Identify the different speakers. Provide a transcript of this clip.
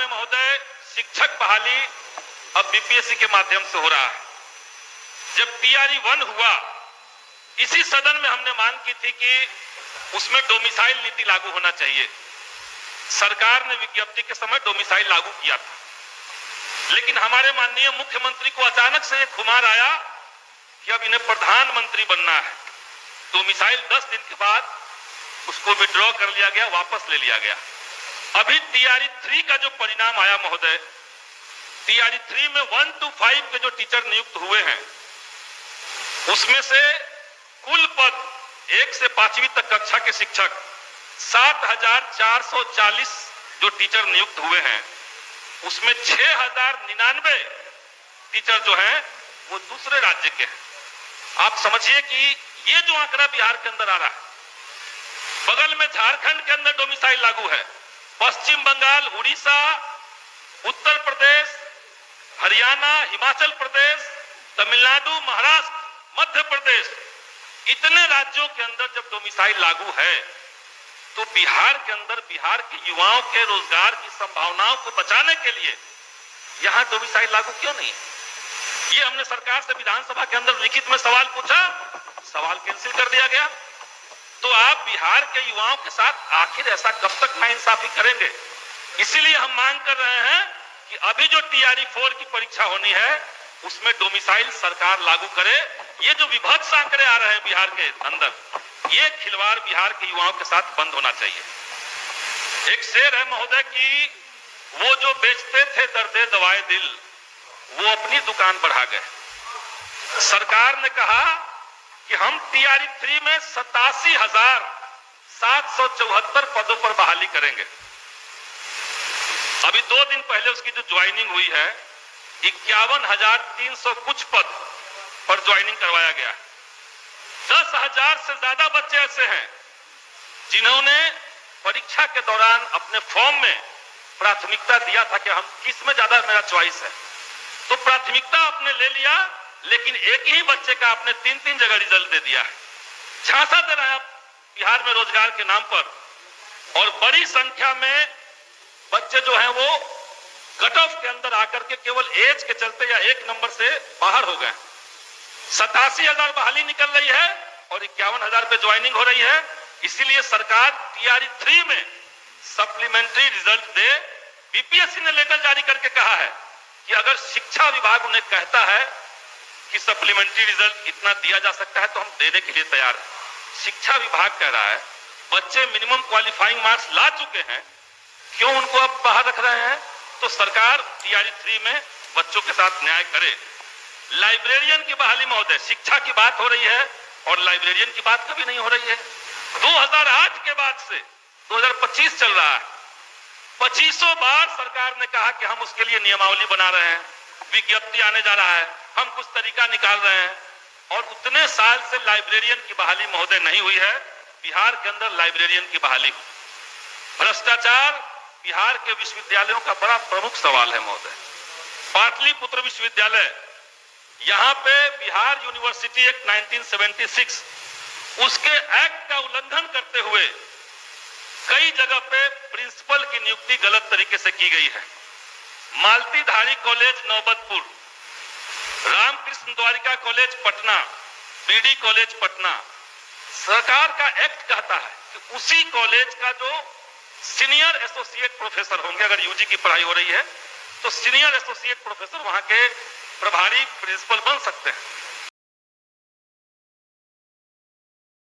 Speaker 1: में महोदय शिक्षक बहाली अब बीपीएससी के माध्यम से हो रहा है। जब टीआरई 1 हुआ, इसी सदन में हमने मांग की थी कि उसमें डोमिसाइल नीति लागू होना चाहिए। सरकार ने विज्ञप्ति के समय डोमिसाइल लागू किया था, लेकिन हमारे माननीय मुख्यमंत्री को अचानक से एक खुमार आया कि अब इन्हें प्रधानमंत्री बनना है। डोमिसाइल 10 दिन के बाद उसको विड्रॉ कर लिया गया, वापस ले लिया गया। अभी टीआरई 3 का जो परिणाम आया महोदय, टीआरई 3 में 1 to 5 के जो टीचर नियुक्त हुए हैं, उसमें से कुल पद 1 से 5वीं तक कक्षा के शिक्षक 7,440 जो टीचर नियुक्त हुए हैं, उसमें 6,099 टीचर जो हैं वो दूसरे राज्य के हैं। आप समझिए कि ये जो आंकड़ा बिहार के अंदर आ रहा है, बगल में झारखंड के अंदर डोमिसाइल लागू है, पश्चिम बंगाल, उड़ीसा, उत्तर प्रदेश, हरियाणा, हिमाचल प्रदेश, तमिलनाडु, महाराष्ट्र, मध्य प्रदेश, इतने राज्यों के अंदर जब डोमिसाइल लागू है, तो बिहार के अंदर बिहार के युवाओं के रोजगार की संभावनाओं को बचाने के लिए यहां डोमिसाइल लागू क्यों नहीं है? ये हमने सरकार से विधानसभा के अंदर लिखित में सवाल पूछा, सवाल कैंसिल कर दिया गया। तो आप बिहार के युवाओं के साथ आखिर ऐसा कब तक नाइंसाफी करेंगे? इसीलिए हम मांग कर रहे हैं कि अभी जो टीआरई 4 की परीक्षा होनी है, उसमें डोमिसाइल सरकार लागू करे। ये जो विभत्स आंकड़े आ रहे हैं बिहार के अंदर, ये खिलवाड़ बिहार के युवाओं के साथ बंद होना चाहिए। एक शेर है महोदय कि वो जो बेचते थे दर्दे दवाए दिल, वो अपनी दुकान बढ़ा गए। सरकार ने कहा कि हम टीआरई 3 में 87,774 पदों पर बहाली करेंगे। अभी 2 दिन पहले उसकी जो ज्वाइनिंग हुई है, 51,300 कुछ पद पर ज्वाइनिंग करवाया गया। 10,000 से ज्यादा बच्चे ऐसे हैं जिन्होंने परीक्षा के दौरान अपने फॉर्म में प्राथमिकता दिया था कि हम किस में ज्यादा मेरा चॉइस है, तो प्राथमिकता आपने ले लिया, लेकिन एक ही बच्चे का आपने 3-3 जगह रिजल्ट दे दिया है। झांसा दे रहा है बिहार में रोजगार के नाम पर, और बड़ी संख्या में बच्चे जो हैं वो कट ऑफ के अंदर आकर के केवल एज के चलते या एक नंबर से बाहर हो गए। 87,000 बहाली निकल रही है और 51,000 पे ज्वाइनिंग हो रही है। इसीलिए सरकार टीआरई 3 में सप्लीमेंट्री रिजल्ट दे। बीपीएससी ने लेटर जारी करके कहा है कि अगर शिक्षा विभाग उन्हें कहता है कि सप्लीमेंट्री रिजल्ट इतना दिया जा सकता है तो हम देने के लिए तैयार हैं। शिक्षा विभाग कह रहा है बच्चे मिनिमम क्वालिफाइंग मार्क्स ला चुके हैं, क्यों उनको अब बाहर रख रहे हैं? तो सरकार टीआरई 3 में बच्चों के साथ न्याय करे। लाइब्रेरियन की बहाली महोदय, शिक्षा की बात हो रही है और लाइब्रेरियन की बात कभी नहीं हो रही है। 2008 के बाद से 2025 चल रहा है, 2500 बार सरकार ने कहा कि हम उसके लिए नियमावली बना रहे हैं, विज्ञप्ति आने जा रहा है, हम कुछ तरीका निकाल रहे हैं, और उतने साल से लाइब्रेरियन की बहाली महोदय नहीं हुई है। बिहार के अंदर लाइब्रेरियन की बहाली, भ्रष्टाचार बिहार के विश्वविद्यालयों का बड़ा प्रमुख सवाल है महोदय। पाटलिपुत्र विश्वविद्यालय, यहां पे बिहार यूनिवर्सिटी एक्ट 1976, उसके एक्ट का उल्लंघन करते हुए कई जगह पे प्रिंसिपल की नियुक्ति गलत तरीके से की गई है। Maltidhari college Naubatpur, Ramkrishna Dwarika college Patna, BD college Patna, सरकार का एक्ट कहता है कि उसी कॉलेज का जो सीनियर एसोसिएट प्रोफेसर होंगे, अगर यूजी की पढ़ाई हो रही है तो सीनियर एसोसिएट प्रोफेसर वहां के प्रभारी प्रिंसिपल बन सकते हैं।